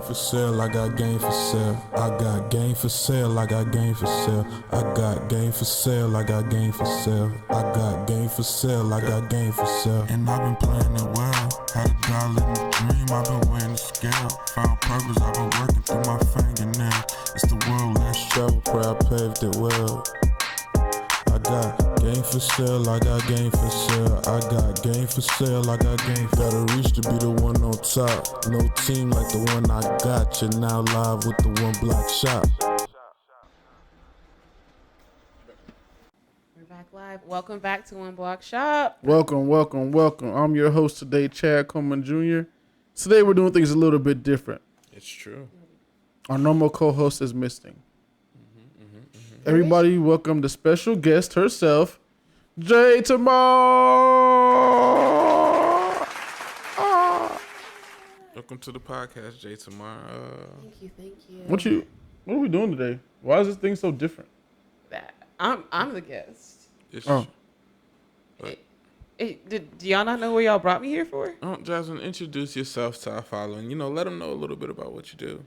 for sale, I got game for sale. I got game for sale, I got game for sale. I got game for sale, I got game for sale. I got game for sale, I got game for sale. And I've been playing it well. Had a dollar in the dream, I've been wearing the scale. Found purpose, I've been working through my fingernail. It's the world, let's travel, pray I paved it well. I got game for sale, I got game for sale. I got game for sale, I got game. Gotta reach to be the one on top. No team like the one I got. You're now live with the one block shop. We're back live. Welcome back to One Block Shop. Welcome. I'm your host today, Chad Coleman Jr. Today we're doing things a little bit different. It's true. Our normal co-host is missing. Everybody, welcome the special guest herself, Jay Tamar. Welcome to the podcast, Jay Tamar. Thank you. What are we doing today? Why is this thing so different? I'm the guest. Do y'all not know what y'all brought me here for? Jasmine, introduce yourself to our following. Let them know a little bit about what you do.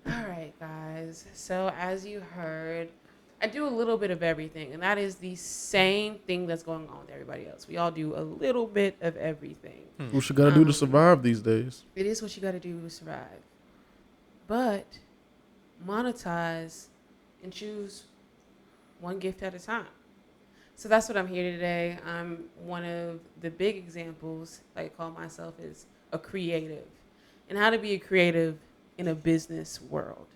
All right, guys. So as you heard, I do a little bit of everything, and that is the same thing that's going on with everybody else. We all do a little bit of everything. What you gotta do to survive these days? It is what you gotta do to survive. But monetize and choose one gift at a time. So that's what I'm here today. I'm one of the big examples, like I call myself, is a creative. And how to be a creative in a business world.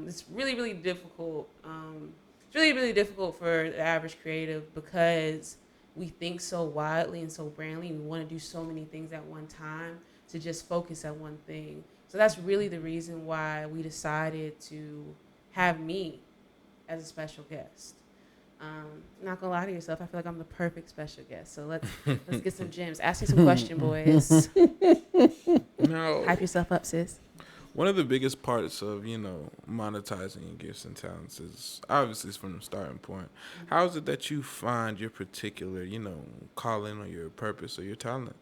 It's really, really difficult. It's really, really difficult for the average creative because we think so widely and so brandly. We want to do so many things at one time to just focus at one thing. So that's really the reason why we decided to have me as a special guest. Not gonna lie to yourself, I feel like I'm the perfect special guest. So let's get some gems. Ask me some questions, boys. No. Hype yourself up, sis. One of the biggest parts of, monetizing your gifts and talents is obviously it's from the starting point. How is it that you find your particular, calling or your purpose or your talent?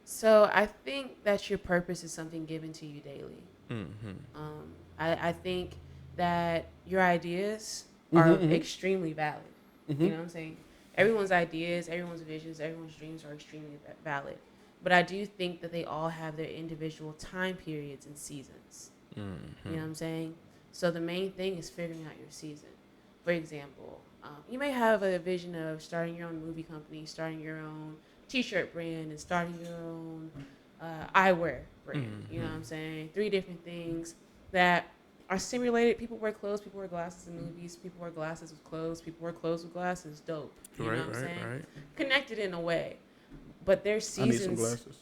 So I think that your purpose is something given to you daily. Mm-hmm. I think that your ideas are extremely valid. You know what I'm saying? Everyone's ideas, everyone's visions, everyone's dreams are extremely valid. But I do think that they all have their individual time periods and seasons. Mm-hmm. You know what I'm saying? So the main thing is figuring out your season. For example, you may have a vision of starting your own movie company, starting your own t-shirt brand, and starting your own eyewear brand. Mm-hmm. You know what I'm saying? 3 different things that are simulated. People wear clothes, people wear glasses in movies, people wear glasses with clothes, people wear clothes with glasses. Dope. You know what I'm saying? Right. Connected in a way. But there's seasons. I need some glasses.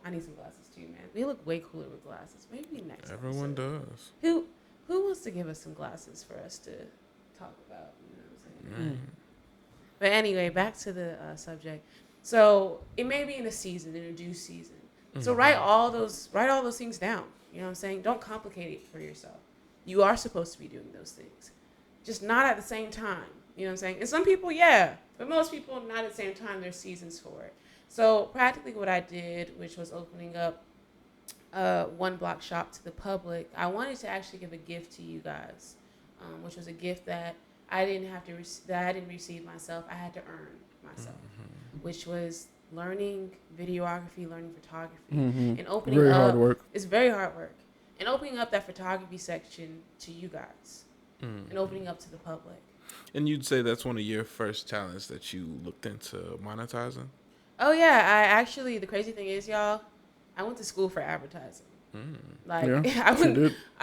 I need some glasses too, man. We look way cooler with glasses. Maybe next Everyone episode. does. Who wants to give us some glasses for us to talk about? You know what I'm saying? But anyway, back to the subject. So it may be in a season, in a due season. So write all those things down. You know what I'm saying? Don't complicate it for yourself. You are supposed to be doing those things, just not at the same time. You know what I'm saying? And some people, yeah, but most people not at the same time. There's seasons for it. So practically what I did, which was opening up One Block Shop to the public, I wanted to actually give a gift to you guys, which was a gift that I didn't have to that I didn't receive myself. I had to earn myself, which was learning videography, learning photography, and opening Very up. hard work. It's very hard work, and opening up that photography section to you guys, and opening up to the public. And you'd say that's one of your first talents that you looked into monetizing? Oh yeah, the crazy thing is, y'all, I went to school for advertising. I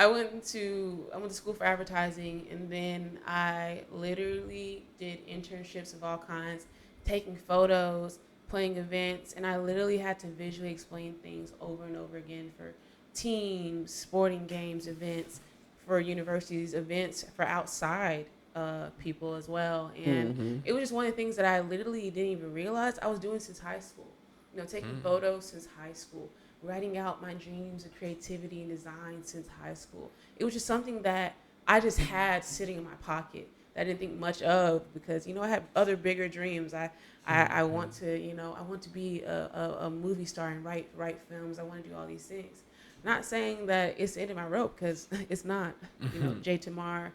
went to school for advertising, and then I literally did internships of all kinds, taking photos, playing events, and I literally had to visually explain things over and over again for teams, sporting games, events, for universities, events for outside people as well. And it was just one of the things that I literally didn't even realize I was doing since high school. Taking photos since high school, writing out my dreams of creativity and design since high school. It was just something that I just had sitting in my pocket that I didn't think much of because, I have other bigger dreams. I want to, I want to be a movie star and write films. I want to do all these things. Not saying that it's the end of my rope, because it's not. You know, J. Tamar,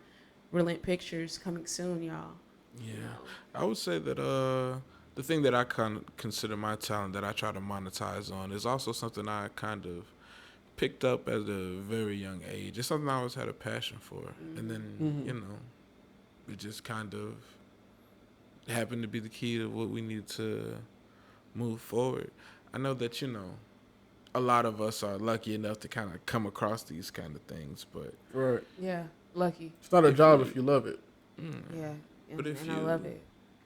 Relent Pictures coming soon, y'all. Yeah, You know. I would say that the thing that I kind of consider my talent that I try to monetize on is also something I kind of picked up at a very young age. It's something I always had a passion for, and then you know, it just kind of happened to be the key to what we need to move forward. I know that, you know, a lot of us are lucky enough to kind of come across these kind of things, but Right. Yeah, lucky. It's not a if job you, if you love it. Yeah, but if and I love it.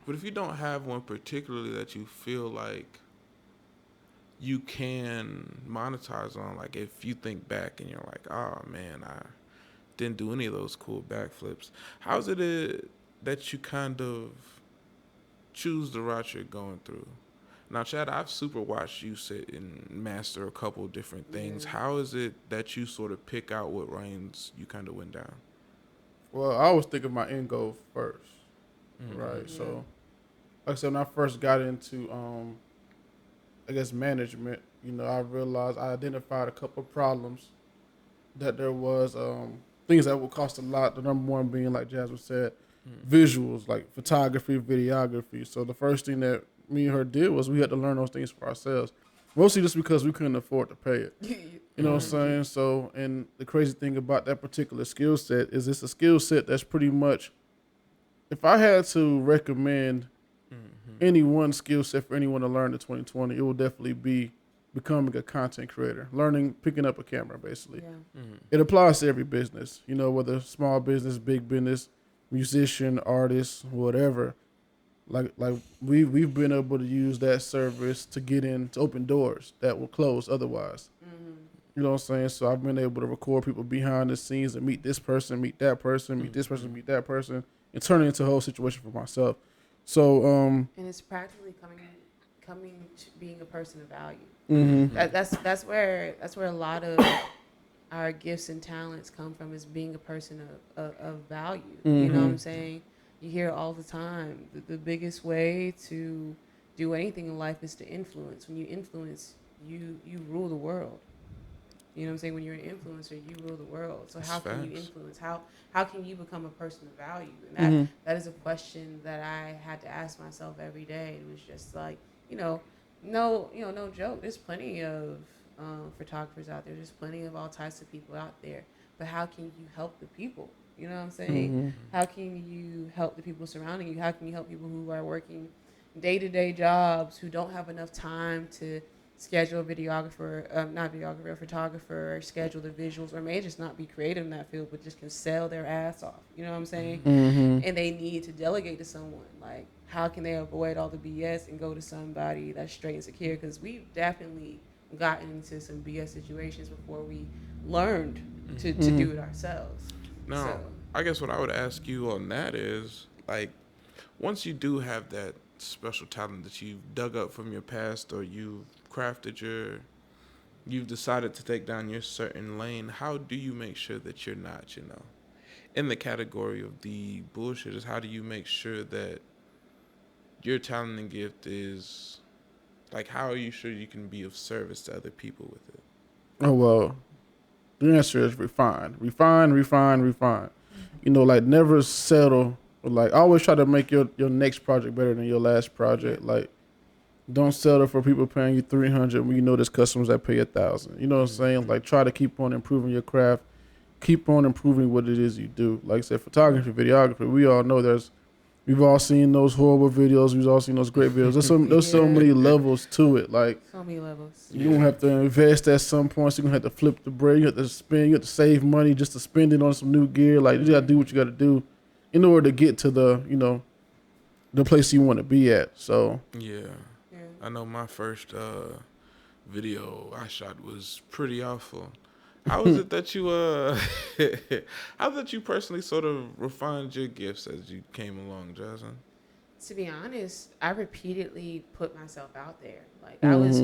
but if you don't have one particularly that you feel like you can monetize on, like if you think back and you're like, oh man, I didn't do any of those cool backflips. How's it that you kind of choose the route you're going through? Now, Chad, I've super watched you sit and master a couple different things. Yeah. How is it that you sort of pick out what lanes you kind of went down? Well, I always think of my end goal first, right? Yeah. So, like I said, when I first got into, I guess management, you know, I realized I identified a couple of problems that there was things that would cost a lot. The number one being, like Jasmine said, visuals, like photography, videography. So the first thing that me and her did was we had to learn those things for ourselves, mostly just because we couldn't afford to pay it. You know what I'm saying? So, and the crazy thing about that particular skill set is it's a skill set that's pretty much, if I had to recommend any one skill set for anyone to learn in 2020, it will definitely be becoming a content creator, learning, picking up a camera, basically. Yeah. It applies to every business, you know, whether small business, big business, musician, artist, whatever. Like we've been able to use that service to get in, to open doors that were closed otherwise. You know what I'm saying? So I've been able to record people behind the scenes and meet this person, meet that person, meet this person, meet that person, and turn it into a whole situation for myself. So And it's practically coming to being a person of value. That's where a lot of our gifts and talents come from, is being a person of value. You know what I'm saying? You hear it all the time. The biggest way to do anything in life is to influence. When you influence, you rule the world. You know what I'm saying? When you're an influencer, you rule the world. So how can you influence? How can you become a person of value? And that is a question that I had to ask myself every day. It was just like, no joke. There's plenty of photographers out there. There's plenty of all types of people out there. But how can you help the people? You know what I'm saying? How can you help the people surrounding you? How can you help people who are working day-to-day jobs, who don't have enough time to schedule a a photographer, or schedule the visuals, or may just not be creative in that field, but just can sell their ass off. You know what I'm saying? And they need to delegate to someone. Like, how can they avoid all the BS and go to somebody that's straight and secure? Because we've definitely gotten into some BS situations before we learned to do it ourselves. Now, So, I guess what I would ask you on that is, like, once you do have that special talent that you've dug up from your past, or you've decided to take down your certain lane, how do you make sure that you're not, in the category of the bullshitters? How do you make sure that your talent and gift is, like, how are you sure you can be of service to other people with it? Oh, well, the answer is refine. You know, like, never settle. Like, always try to make your next project better than your last project. Like, don't settle for people paying you $300 when you know there's customers that pay $1,000. You know what I'm saying? Like, try to keep on improving your craft. Keep on improving what it is you do. Like I said, photography, videography. We all know we've all seen those horrible videos. We've all seen those great videos. There's so many levels to it. Like, so many levels. you're going to have to invest at some points. You're going to have to flip the bread. You have to spend. You have to save money just to spend it on some new gear. Like, you got to do what you got to do in order to get to the place you want to be at. So Yeah. I know my first video I shot was pretty awful. How is it that you how did you personally sort of refined your gifts as you came along, Jasmine? To be honest, I repeatedly put myself out there. Like, I was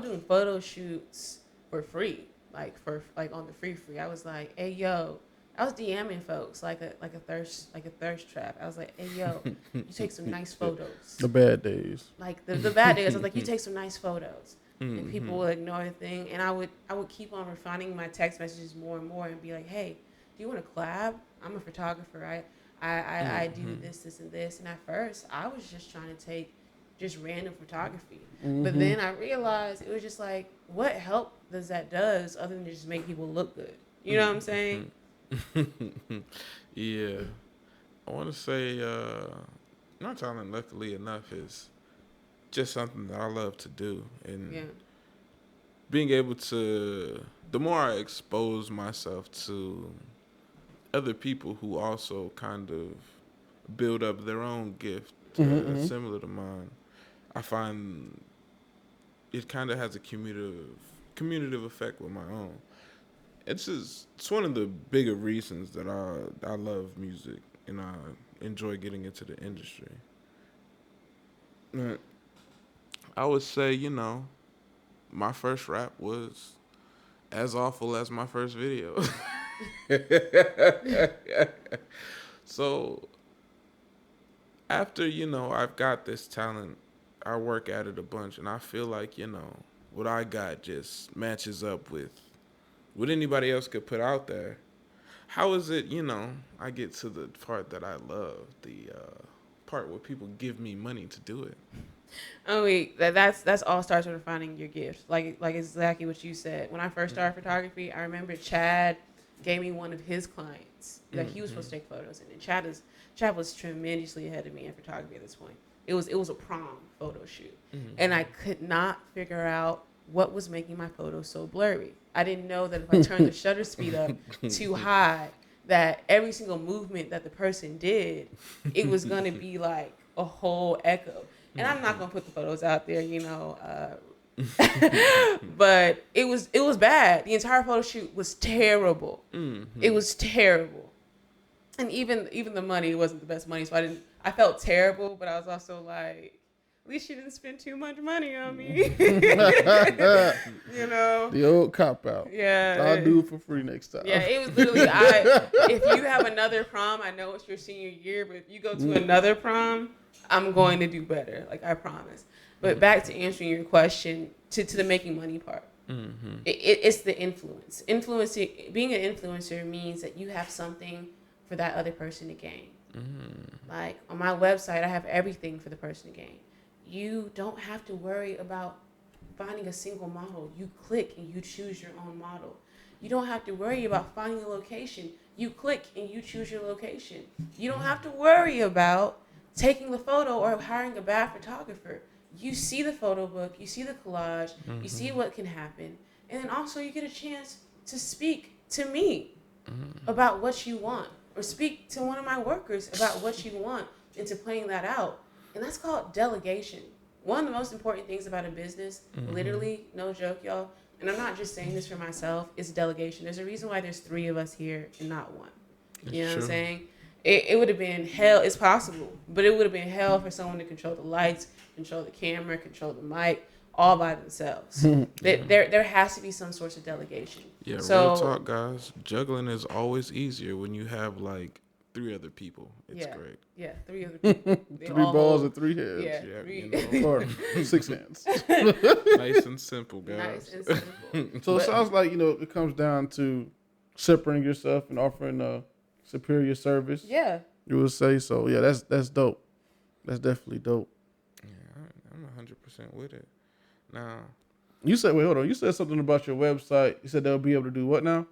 doing photo shoots for free, like on the free. I was like, hey yo, I was DMing folks like a thirst trap. I was like, hey yo, you take some nice photos. the bad days. Like the bad days, I was like, you take some nice photos. and people will ignore the thing. And I would keep on refining my text messages more and more and be like, hey, do you want to collab? I'm a photographer. I do this, and this. And at first, I was just trying to take just random photography. But then I realized it was just like, what help does that does other than just make people look good? You know what I'm saying? Yeah. I want to say, my talent, luckily enough, is just something that I love to do. And Yeah. being able to, the more I expose myself to other people who also kind of build up their own gift similar to mine, I find it kind of has a commutative effect with my own. It's one of the bigger reasons that I love music and I enjoy getting into the industry. I would say, my first rap was as awful as my first video. So after, I've got this talent, I work at it a bunch, and I feel like, what I got just matches up with what anybody else could put out there. How is it, I get to the part that I love, the part where people give me money to do it. Oh wait, that's all starts with finding your gift. Like exactly what you said. When I first started photography, I remember Chad gave me one of his clients that he was supposed to take photos in. And Chad was tremendously ahead of me in photography at this point. It was a prom photo shoot, and I could not figure out what was making my photos so blurry. I didn't know that if I turned the shutter speed up too high, that every single movement that the person did, it was gonna be like a whole echo. And I'm not gonna put the photos out there, but it was bad. The entire photo shoot was terrible. It was terrible, and even the money wasn't the best money. So I felt terrible, but I was also like, at least you didn't spend too much money on me. The old cop out. Yeah. I'll do it for free next time. Yeah, it was literally if you have another prom, I know it's your senior year, but if you go to another prom, I'm going to do better. Like, I promise. But back to answering your question, to the making money part. It's the influence. Being an influencer means that you have something for that other person to gain. Like, on my website, I have everything for the person to gain. You don't have to worry about finding a single model. You click and you choose your own model. You don't have to worry about finding a location. You click and you choose your location. You don't have to worry about taking the photo or hiring a bad photographer. You see the photo book, you see the collage, you see what can happen, and then also you get a chance to speak to me about what you want, or speak to one of my workers about what you want, into playing that out. And that's called delegation. One of the most important things about a business, literally, no joke, y'all, and I'm not just saying this for myself, is delegation. There's a reason why there's 3 of us here and not one. You know what I'm saying? It would have been hell. It's possible, but it would have been hell for someone to control the lights, control the camera, control the mic, all by themselves. There has to be some sort of delegation. Yeah, real talk, guys. Juggling is always easier when you have like 3 other people. It's great. Yeah, 3 other people. 3 balls and 3 heads. Yeah, Or 6 hands. Nice and simple, guys. Nice and simple. So it sounds like, it comes down to separating yourself and offering a superior service. Yeah. You would say so. Yeah, that's dope. That's definitely dope. Yeah, I'm 100% with it. Now, hold on. You said something about your website. You said they'll be able to do what now?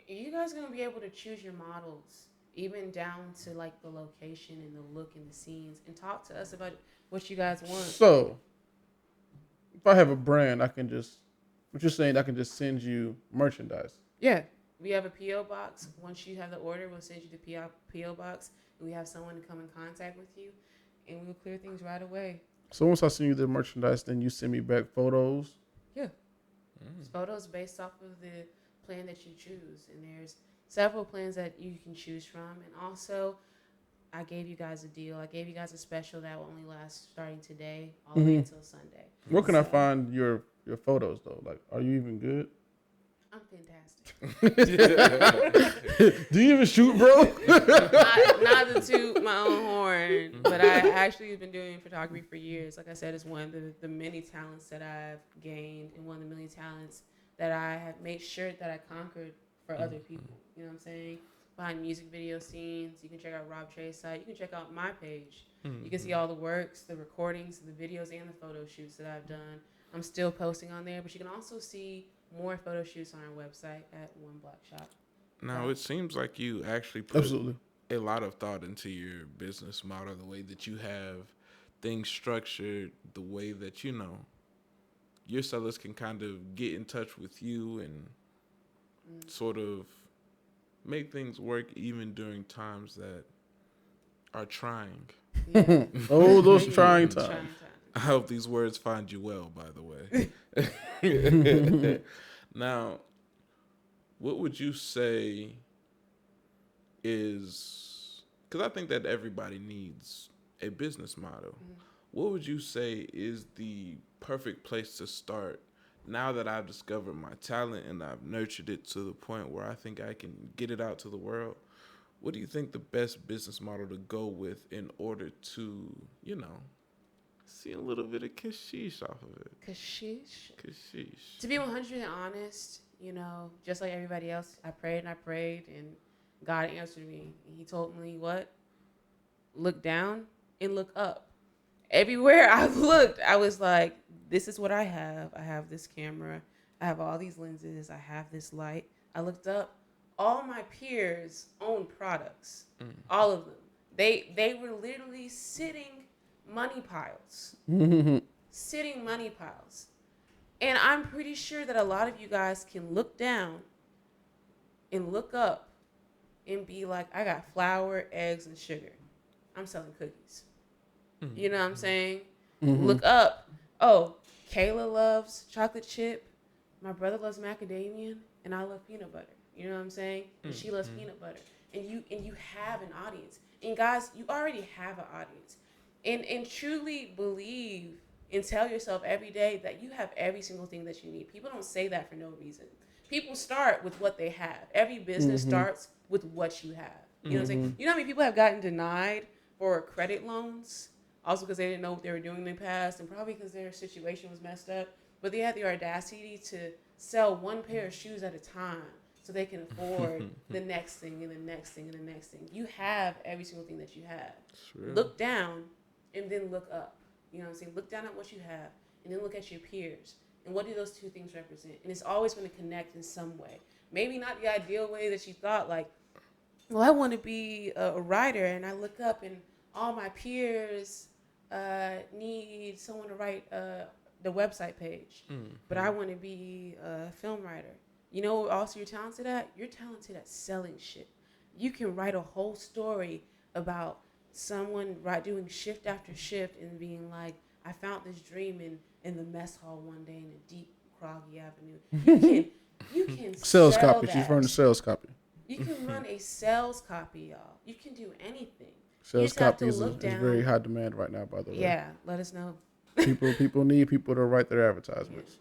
You guys are going to be able to choose your models, even down to like the location and the look and the scenes, and talk to us about what you guys want. So, if I have a brand, what you're saying, I can just send you merchandise. Yeah. We have a P.O. box. Once you have the order, we'll send you the P.O. box, and we have someone to come in contact with you, and we will clear things right away. So once I send you the merchandise, then you send me back photos? Yeah. It's photos based off of the plan that you choose, and there's several plans that you can choose from. And also, I gave you guys a deal. I gave you guys a special that will only last starting today all the way until Sunday. Where can I find your photos, though? Like, are you even good? I'm fantastic. Do you even shoot, bro? not to toot my own horn, but I actually have been doing photography for years. Like I said, it's one of the many talents that I've gained and one of the many talents that I have made sure that I conquered for other people. You know what I'm saying? Behind music video scenes, you can check out Rob Trey's site. You can check out my page. You can see all the works, the recordings, the videos, and the photo shoots that I've done. I'm still posting on there, but you can also see more photo shoots on our website at One Block Shop. Now, it seems like you actually put Absolutely. a lot of thought into your business model, the way that you have things structured, the way that, your sellers can kind of get in touch with you and sort of make things work even during times that are trying. Yeah. Oh, those trying Trying times. I hope these words find you well, by the way. Now, what would you say is, because I think that everybody needs a business model. What would you say is the perfect place to start now that I've discovered my talent and I've nurtured it to the point where I think I can get it out to the world? What do you think the best business model to go with in order to, see a little bit of kashish off of it? Kashish. Kashish. To be 100% honest, just like everybody else, I prayed and God answered me. He told me what? Look down and look up. Everywhere I looked, I was like, this is what I have. I have this camera. I have all these lenses. I have this light. I looked up. All my peers own products. All of them. They were literally sitting money piles. Sitting money piles. And I'm pretty sure that a lot of you guys can look down and look up and be like, I got flour, eggs, and sugar. I'm selling cookies. You know what I'm saying? Look up. Oh, Kayla loves chocolate chip. My brother loves macadamia, and I love peanut butter. You know what I'm saying? And she loves peanut butter. And you have an audience. And guys, you already have an audience. And truly believe and tell yourself every day that you have every single thing that you need. People don't say that for no reason. People start with what they have. Every business starts with what you have. You know what I'm saying? You know how many people have gotten denied for credit loans? Also because they didn't know what they were doing in the past, and probably because their situation was messed up. But they had the audacity to sell one pair of shoes at a time so they can afford the next thing and the next thing and the next thing. You have every single thing that you have. True. Look down and then look up. You know what I'm saying? Look down at what you have and then look at your peers. And what do those two things represent? And it's always going to connect in some way. Maybe not the ideal way that you thought, like, well, I want to be a writer, and I look up and all my peers need someone to write the website page. But I want to be a film writer. You know what also you're talented at? You're talented at selling shit. You can write a whole story about someone doing shift after shift and being like, I found this dream in the mess hall one day in a deep Croggy Avenue. You can Sales sell copy. that. She's running sales copy. You can run a sales copy, y'all. You can do anything. Sales just have copy to is look down. very high demand right now, by the way. Yeah, let us know. People need people to write their advertisements.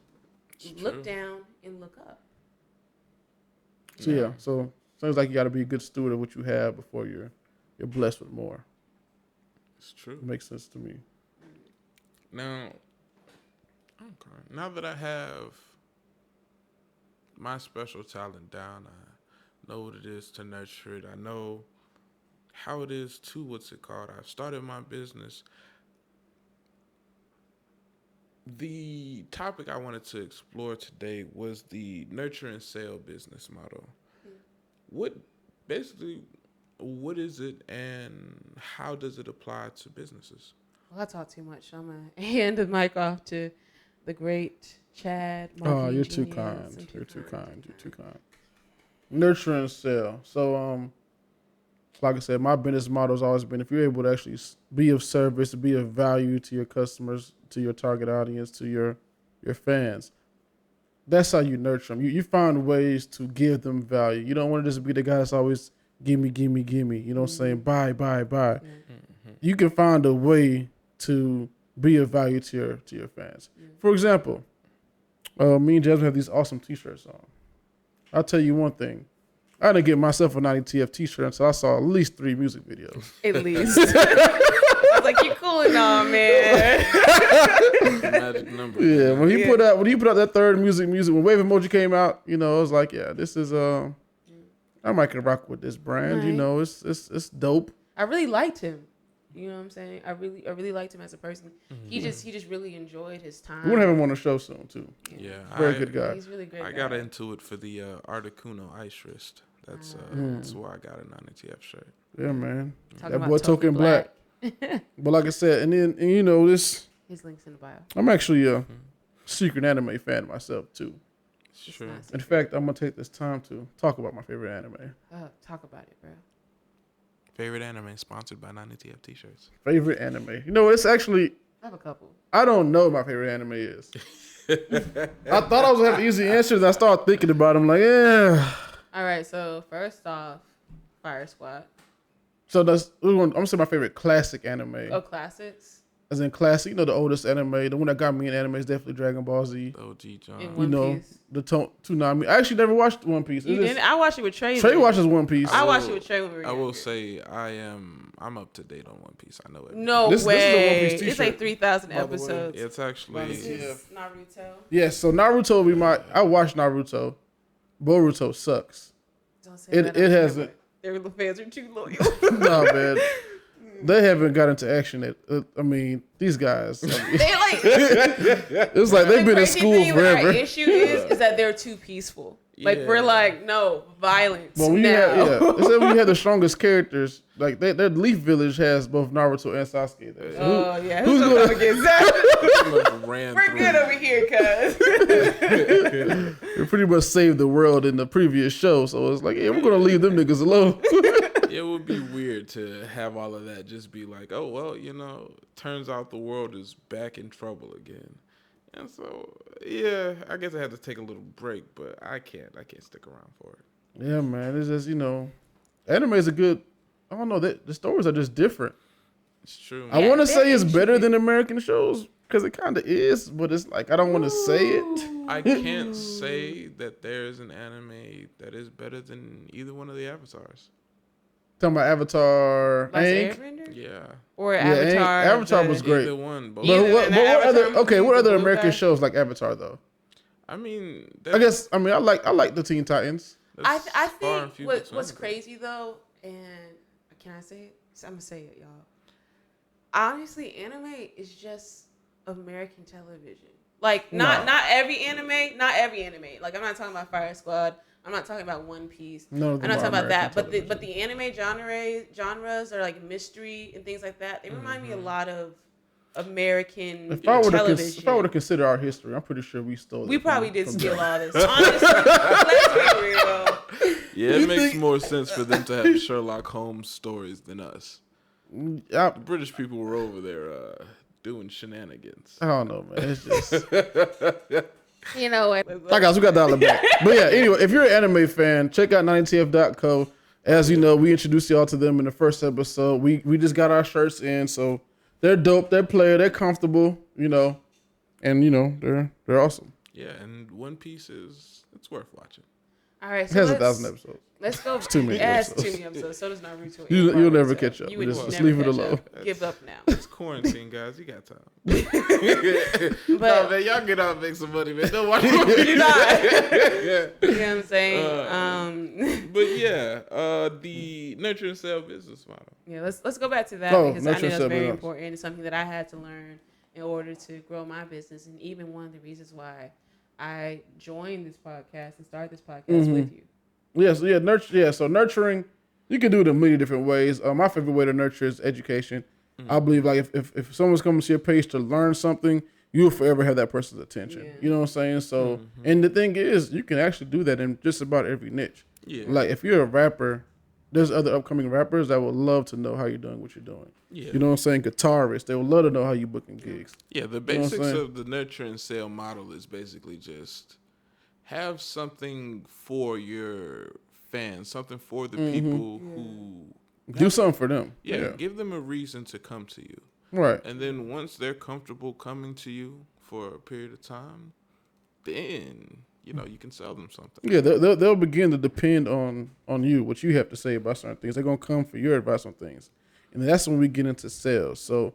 Look down and look up. So so sounds like you got to be a good steward of what you have before you're blessed with more. It's true. It makes sense to me. Now, okay. Now that I have my special talent down, I know what it is to nurture it. I know how it is to, I've started my business. The topic I wanted to explore today was the nurture and sale business model. What is it and how does it apply to businesses? Well, I talk too much. So I'm going to hand the mic off to the great Chad. Oh, you're too kind. You're too kind. Nurture and sell. So, like I said, my business model has always been if you're able to actually be of service, be of value to your customers, to your target audience, to your fans. That's how you nurture them. You find ways to give them value. You don't want to just be the guy that's always gimme. You know what I'm saying? Buy. You can find a way to be of value to your fans. For example, me and Jasmine have these awesome T-shirts on. I'll tell you one thing. I didn't get myself a 90TF t-shirt until I saw at least 3 music videos. At least. I was like, you cooling on, man. Magic number. Yeah, when he put out that third music when Wave Emoji came out, you know, I was like, yeah, this is I might can rock with this brand. Right. You know, it's dope. I really liked him. You know what I'm saying? I really liked him as a person. Mm-hmm. He just really enjoyed his time. We're gonna have him on the show soon too. Yeah, very good guy. He's really great. I got into it for the Articuno ice wrist. That's why I got a 90TF shirt. Yeah, man. Talking That boy Token Black. But like I said, and you know this. His link's in the bio. I'm actually a secret anime fan myself too. Sure. In fact, I'm gonna take this time to talk about my favorite anime. Talk about it, bro. Favorite anime sponsored by 90TF t-shirts. Favorite anime. You know, it's actually. I have a couple. I don't know what my favorite anime is. I thought I was gonna have easy answers, and I started thinking about them. Like, yeah. All right. So first off, Fire Squad. So I'm gonna say my favorite classic anime. Oh, classics. As in classic, you know, the oldest anime, the one that got me in anime is definitely Dragon Ball Z. OG John. In You One know, Piece. the Toonami. I actually never watched One Piece. You didn't? I watched it with Trey. Trey watches One Piece. I watched it with Trey when we were I will younger. say I'm up to date on One Piece. I know it. No This is a way. One Piece It's like t-shirt, 3,000 by the way. episodes. It's actually This is Naruto. Yeah, so Naruto will be I watched Naruto. Boruto sucks. Don't say It that. it hasn't. Their fans are too loyal. No, man. They haven't got into action yet. I mean, these guys. I mean, They like. it's like they've been in school forever. Our issue is that they're too peaceful. Like we're like, no violence. Well, now. They said we had the strongest characters. Like their Leaf Village has both Naruto and Sasuke there. Oh yeah, who's who's gonna get that? ran We're through. good over here, cuz. They pretty much saved the world in the previous show, so it's like, yeah, we're gonna leave them niggas alone. It would be weird to have all of that just be like, oh well, turns out the world is back in trouble again. And so, yeah, I guess I had to take a little break, but I can't stick around for it. Yeah, man, it's just anime is a good. I don't know, the stories are just different. It's true. I want to they're say it's better interesting. than American shows because it kind of is, but it's like I don't want to say it. I can't say that there's an anime that is better than either one of the Avatars. Talking about Avatar, Last Aang. Airbender? Yeah. Or Yeah, Aang- Avatar. Avatar was great. Either one. But Either But what than Avatar other? movie, Okay, what the other blue American guy? shows like Avatar though? I mean, I guess I like the Teen Titans. I far and think few what's between. crazy though, and can I say it? I'm gonna say it, y'all. Honestly, anime is just American television. Like not every anime. Like I'm not talking about Fire Squad. I'm not talking about One Piece. No, I'm not talking about that. But the anime genres are like mystery and things like that. They remind me a lot of American If I were television. to consider our history, I'm pretty sure we stole. We it probably from- did from steal them. all this. Honestly, let's be real. Yeah, it makes more sense for them to have Sherlock Holmes stories than us. I The British people were over there doing shenanigans. I don't know, man. It's just. You know what? Hi guys, we got dollar back. But yeah, anyway, if you're an anime fan, check out 90tf.co. As you know, we introduced y'all to them in the first episode. We just got our shirts in, so they're dope, they're player, they're comfortable, and they're awesome. Yeah, and One Piece it's worth watching. All right, It so has let's, 1,000 episodes. let's go. too many It has episodes. too many episodes. So does Naruto. You'll and never Boruto. catch up. You would Just never leave it catch alone. up. Give up now. It's quarantine, guys. You got time. But man, y'all get out and make some money, man. Don't watch you're not. You know what I'm saying? But yeah, the nurture and sell business model. Yeah, let's go back to that Oh, because I know nurture that's and very sell important. It's something that I had to learn in order to grow my business, and even one of the reasons why I joined this podcast and started this podcast with you. So nurturing, you can do it in many different ways. My favorite way to nurture is education. I believe like if someone's coming to your page to learn something, you'll forever have that person's attention. Yeah. You know what I'm saying? So, and the thing is, you can actually do that in just about every niche. Yeah. Like if you're a rapper, there's other upcoming rappers that would love to know how you're doing what you're doing. Yeah. You know what I'm saying? Guitarists, they would love to know how you booking gigs. Yeah, the know what I'm basics saying? of the nurture and sale model is basically just have something for your fans, something for the people who Do something for them. give them a reason to come to you. Right. And then once they're comfortable coming to you for a period of time, then you can sell them something. Yeah, they'll begin to depend on you, what you have to say about certain things. They're gonna come for your advice on things, and that's when we get into sales. So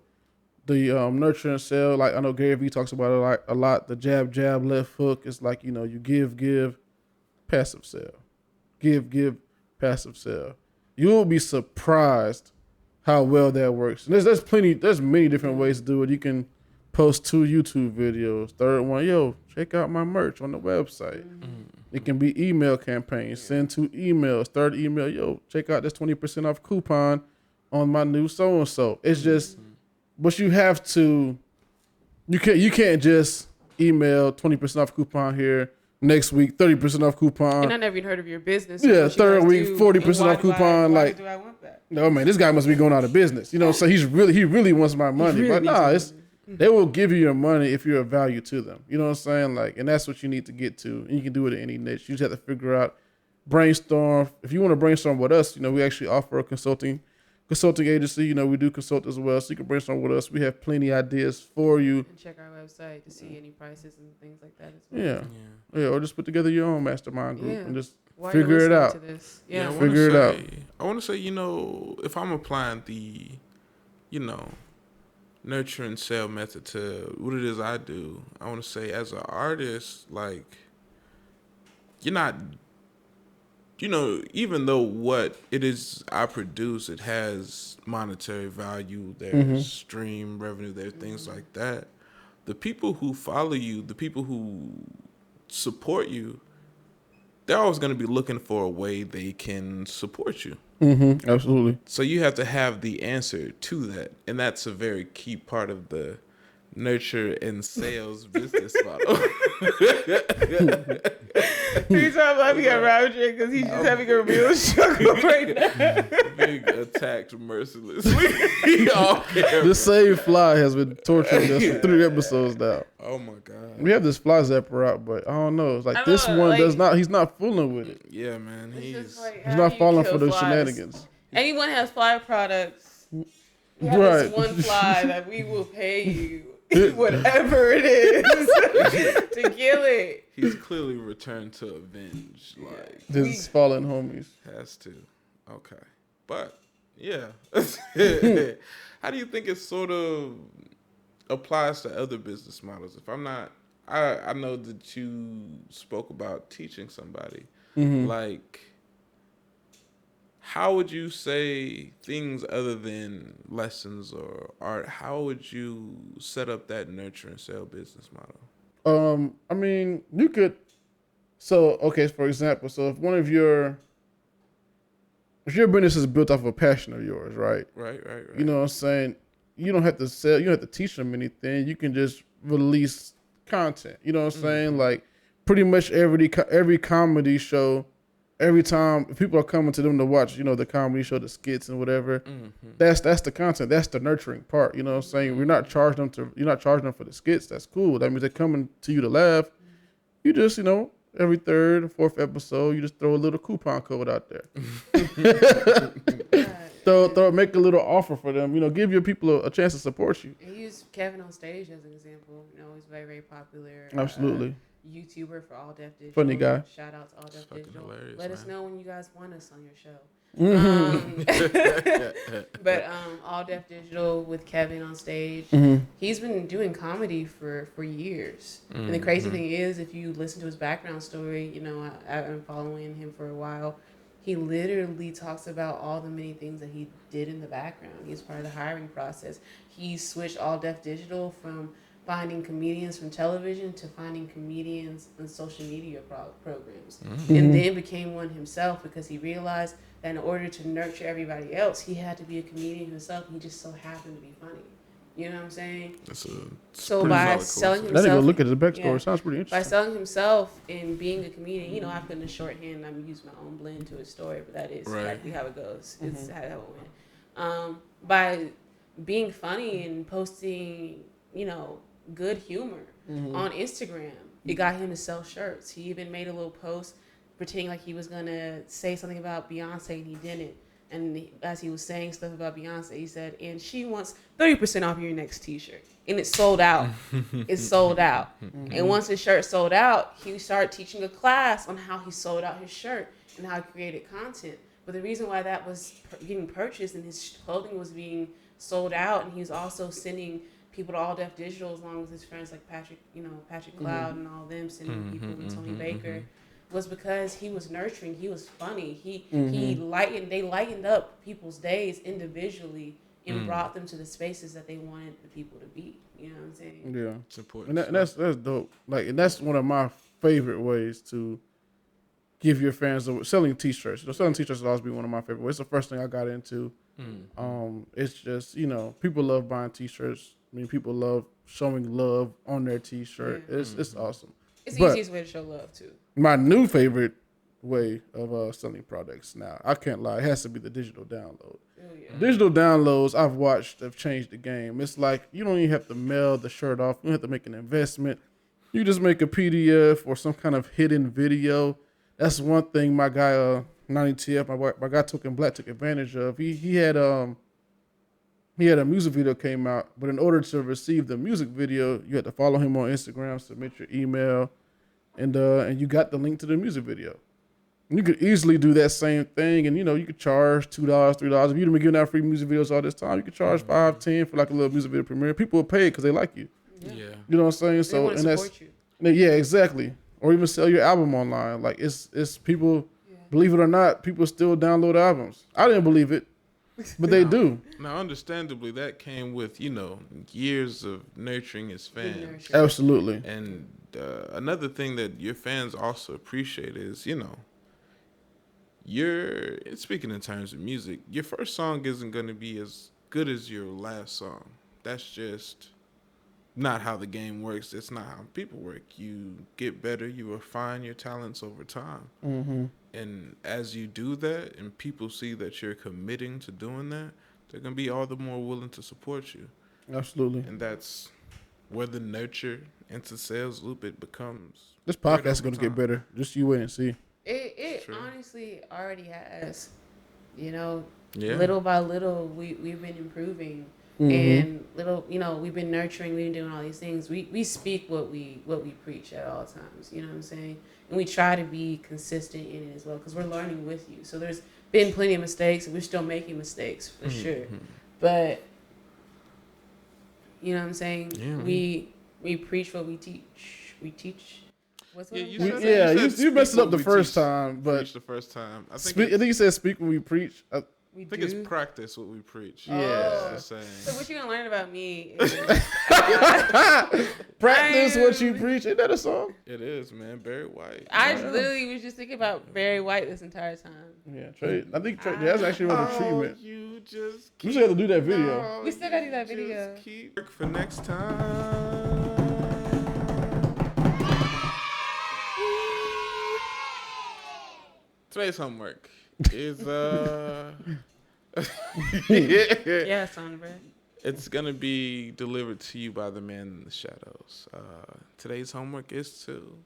the nurture and sell, like I know Gary Vee talks about it a lot. The jab, left hook is like you give, passive sell, give, passive sell. You'll be surprised how well that works. And there's many different ways to do it. You can post 2 YouTube videos. Third one, check out my merch on the website. It can be email campaigns. Send 2 emails. Third email, check out this 20% off coupon on my new so and so. It's just, but you have to. You can't just email 20% off coupon here. Next week, 30% off coupon. And I never even heard of your business. Yeah, third week, 40% off coupon. Why do I want that? No man, this guy must be going out of business. So he really wants my money. Really but nah, they will give you your money if you're of value to them. You know what I'm saying? Like, and that's what you need to get to. And you can do it in any niche. You just have to figure out, brainstorm. If you want to brainstorm with us, we actually offer a consulting agency. We do consult as well, so you can brainstorm with us. We have plenty of ideas for you. And check our website to see any prices and things like that as well. Yeah. Or just put together your own mastermind group and just While figure it out. Yeah, figure it out. I want to say, if I'm applying the, nurture and sell method to what it is I do, I want to say as an artist, like, you're not, even though what it is I produce, it has monetary value, there's stream revenue, there's things like that. The people who follow you, the people who support you, they're always going to be looking for a way they can support you. Absolutely. So you have to have the answer to that. And that's a very key part of the nurture and sales business model. He's laughing at Roger because he's just having a real struggle right now. Being attacked mercilessly. The same fly has been torturing us for 3 episodes now. Oh my God. We have this fly zapper out, but I don't know. It's like this one does not. He's not fooling with it. Yeah, man. He's not falling for the flies? shenanigans. Anyone has fly products. We have this one fly that we will pay you whatever it is to kill it. He's clearly returned to avenge. Like His fallen homies. Has to. Okay. But yeah. How do you think it sort of applies to other business models? If I'm not, I know that you spoke about teaching somebody. Like, how would you say things other than lessons or art? How would you set up that nurture and sell business model? I mean, you could. So, okay, for example, so if your business is built off of a passion of yours, right? Right. You know what I'm saying? You don't have to sell. You don't have to teach them anything. You can just release content. You know what I'm saying? Like, pretty much every comedy show. Every time people are coming to them to watch, the comedy show, the skits and whatever, that's the content. That's the nurturing part. You know what I'm saying? You're not charging them for the skits. That's cool. That means they're coming to you to laugh. You just, every 3rd or 4th episode, you just throw a little coupon code out there. Make a little offer for them. Give your people a chance to support you. And use Kevin on stage as an example. He's very, very popular. Absolutely. YouTuber for All Deaf Digital. Funny guy. Shout out to All Deaf Digital. Let us know when you guys want us on your show. But All Deaf Digital with Kevin on stage, he's been doing comedy for years. And the crazy thing is, if you listen to his background story, I've been following him for a while. He literally talks about all the many things that he did in the background. He's part of the hiring process. He switched All Deaf Digital from finding comedians from television to finding comedians in social media programs. And then became one himself because he realized that in order to nurture everybody else, he had to be a comedian himself. He just so happened to be funny. You know what I'm saying? So by selling himself, I go look at his backstory. It sounds pretty interesting. By selling himself and being a comedian, I put in a shorthand. I'm using my own blend to his story, but that is exactly how it goes. It's how it went. By being funny and posting, good humor on Instagram, it got him to sell shirts. He even made a little post pretending like he was gonna say something about Beyonce and he didn't. And as he was saying stuff about Beyonce, he said, and she wants 30% off your next t-shirt. And it's sold out. It's sold out. And once his shirt sold out, he started teaching a class on how he sold out his shirt and how he created content. But the reason why that was getting purchased and his clothing was being sold out, and he was also sending people to All Def Digital along with his friends like Patrick Cloud and all them, sending people and Tony Baker, was because he was nurturing. He was funny. He lightened up people's days individually and brought them to the spaces that they wanted the people to be. You know what I'm saying? Yeah, It's important. and that's dope. Like, and that's one of my favorite ways to give your fans selling T-shirts. Selling T-shirts will always be one of my favorite ways. It's the first thing I got into. It's just, people love buying T-shirts. I mean, people love showing love on their T-shirt. Yeah. It's awesome. It's the easiest way to show love too. My new favorite way of selling products now, I can't lie, it has to be the digital download. Oh, yeah. Digital downloads I've watched have changed the game. It's like you don't even have to mail the shirt off. You don't have to make an investment. You just make a PDF or some kind of hidden video. That's one thing my guy 90TF, my guy Token Black took advantage of. He had a music video came out, but in order to receive the music video, you had to follow him on Instagram, submit your email, and you got the link to the music video. And you could easily do that same thing, and you could charge $2, $3. If you've been giving out free music videos all this time, you could charge $5, $10 for like a little music video premiere. People will pay it because they like you. Yeah. You know what I'm saying? So want to support you. Yeah, exactly. Or even sell your album online. Like it's people, believe it or not, people still download albums. I didn't believe it, but they do. Now, understandably, that came with years of nurturing his fans. Absolutely. And another thing that your fans also appreciate is you're speaking in terms of music. Your first song isn't going to be as good as your last song. That's just not how the game works. It's not how people work. You get better. You refine your talents over time. Mm-hmm. And as you do that and people see that you're committing to doing that, they're going to be all the more willing to support you. Absolutely. And that's where the nurture into sales loop, it becomes. This podcast is going to get better. Just you wait and see. It honestly already has. Little by little, we've been improving. And we've been nurturing, we've been doing all these things. We speak what we preach at all times. You know what I'm saying? And we try to be consistent in it as well because we're learning with you. So there's been plenty of mistakes, and we're still making mistakes for sure. But you know what I'm saying? Yeah. We preach what we teach. We teach. You messed it up the first time, but preach the first time. I think you said speak when we preach. I think it's practice what we preach. Yeah. So what you gonna learn about me is practice what you preach. Isn't that a song? It is, man. Barry White. I literally was just thinking about Barry White this entire time. Yeah, Trey. I think Trey Jazz actually wrote the treatment. You just we still have to do that video. We still gotta do that video. Just keep work for next time. Today's homework is Yeah, Songbird. It's gonna be delivered to you by the man in the shadows. Today's homework is to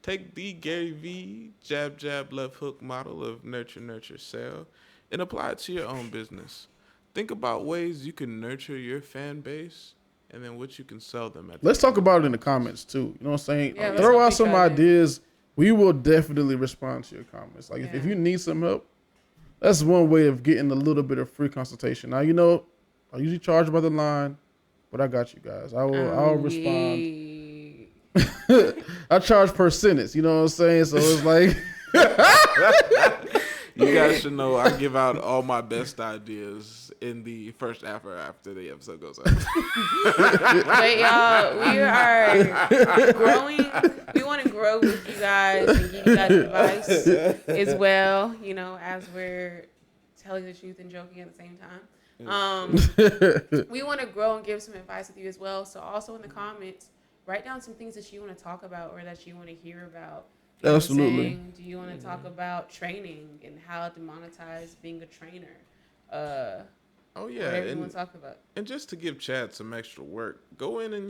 take the Gary V jab left hook model of nurture sell and apply it to your own business. Think about ways you can nurture your fan base and then what you can sell them at. Let's talk about it in the comments too. You know what I'm saying? Yeah, throw out some ideas. We will definitely respond to your comments. Like if you need some help, that's one way of getting a little bit of free consultation. Now, I usually charge by the line, but I got you guys. I'll respond. I charge per sentence, you know what I'm saying? So it's like you guys should know I give out all my best ideas in the first hour after the episode goes out. But y'all, we are growing. We want to grow with you guys and give you guys advice as well, as we're telling the truth and joking at the same time. We want to grow and give some advice with you as well. So also in the comments, write down some things that you want to talk about or that you want to hear about. Absolutely. Do you want to talk about training and how to monetize being a trainer? Oh yeah, whatever you want to talk about. And just to give Chad some extra work, go in and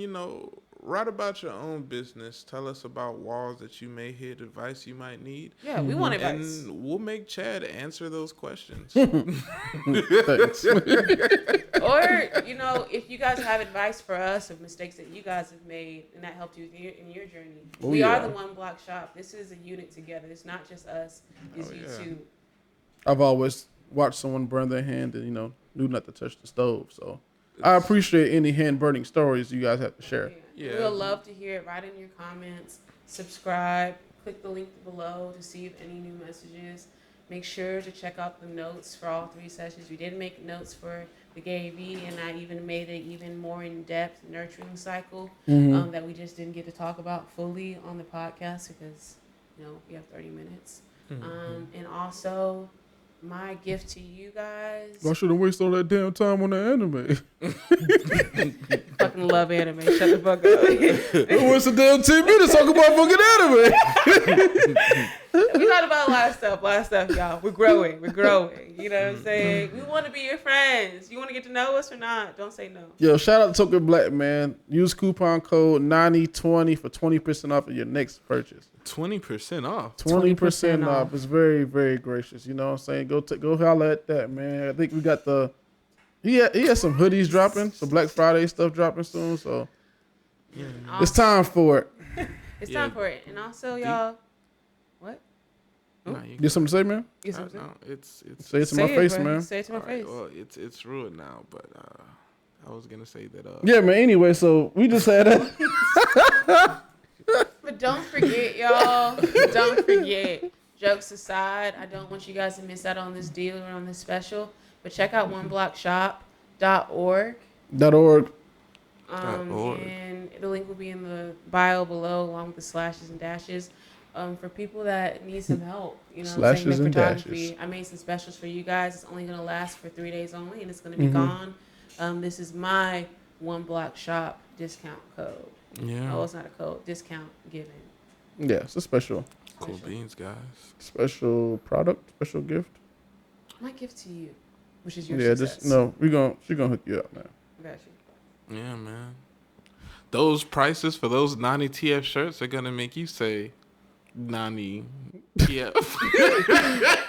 write about your own business. Tell us about walls that you may hit, advice you might need. Yeah, we want advice. And we'll make Chad answer those questions. Thanks. Or, you know, if you guys have advice for us of mistakes that you guys have made and that helped you in your journey, we are the One Block Shop. This is a unit together. It's not just us. It's you too. I've always watched someone burn their hand and, knew not to touch the stove. So I appreciate any hand burning stories you guys have to share. Yeah. We'll love to hear it. Write in your comments. Subscribe. Click the link below to see if any new messages. Make sure to check out the notes for all 3 sessions. We did make notes for the Gay V, and I even made it even more in-depth nurturing cycle that we just didn't get to talk about fully on the podcast because, we have 30 minutes. And also, my gift to you guys. I shouldn't waste all that damn time on the anime. Fucking love anime. Shut the fuck up. It was a damn 10 minutes talking about fucking anime. We talked about a lot of stuff, y'all. We're growing. You know what I'm saying? We want to be your friends. You want to get to know us or not? Don't say no. Yo, shout out to Token Black, man. Use coupon code 9020 for 20% off of your next purchase. 20% off. 20% off. It's very, very gracious. You know what I'm saying? Go holler at that, man. I think we got he has some hoodies dropping, some Black Friday stuff dropping soon. So it's time for it. It's time for it. And also, y'all, what? Nah, You got something to say, man? No, it's Say it to my face, bro. man. Say it to my face. Well, it's ruined now, but I was gonna say that. Yeah, man. Anyway, so we just had that. But don't forget, y'all. Don't forget. Jokes aside, I don't want you guys to miss out on this deal or on this special. But check out oneblockshop.org. .org. And the link will be in the bio below, along with the slashes and dashes. For people that need some help, Slashes and dashes. I made some specials for you guys. It's only gonna last for 3 days only, and it's gonna be gone. This is my One Block Shop discount code. Yeah. Oh, it's not a code. Discount given. Yeah, it's a special Cool beans, guys. special product, special gift. My gift to you, which is your Yeah, success. she's gonna hook you up, man. I got you. Yeah, man. Those prices for those 90 TF shirts are gonna make you say 90 TF.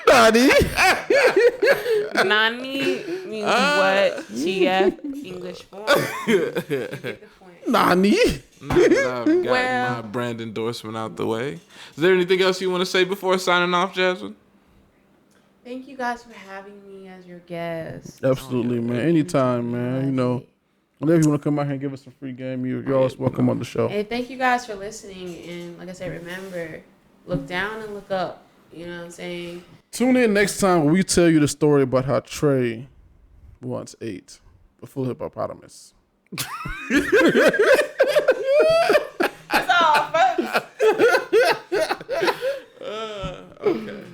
90. Nani means what? TF English form. You get the point. 90. Now that I've got my brand endorsement out the way. Is there anything else you want to say before signing off, Jasmine? Thank you guys for having me as your guest. Absolutely, man. Anytime, man. Whenever you want to come out here and give us some free game, you're always welcome on the show. And thank you guys for listening. And like I said, remember, look down and look up. You know what I'm saying? Tune in next time when we tell you the story about how Trey once ate a full hippopotamus.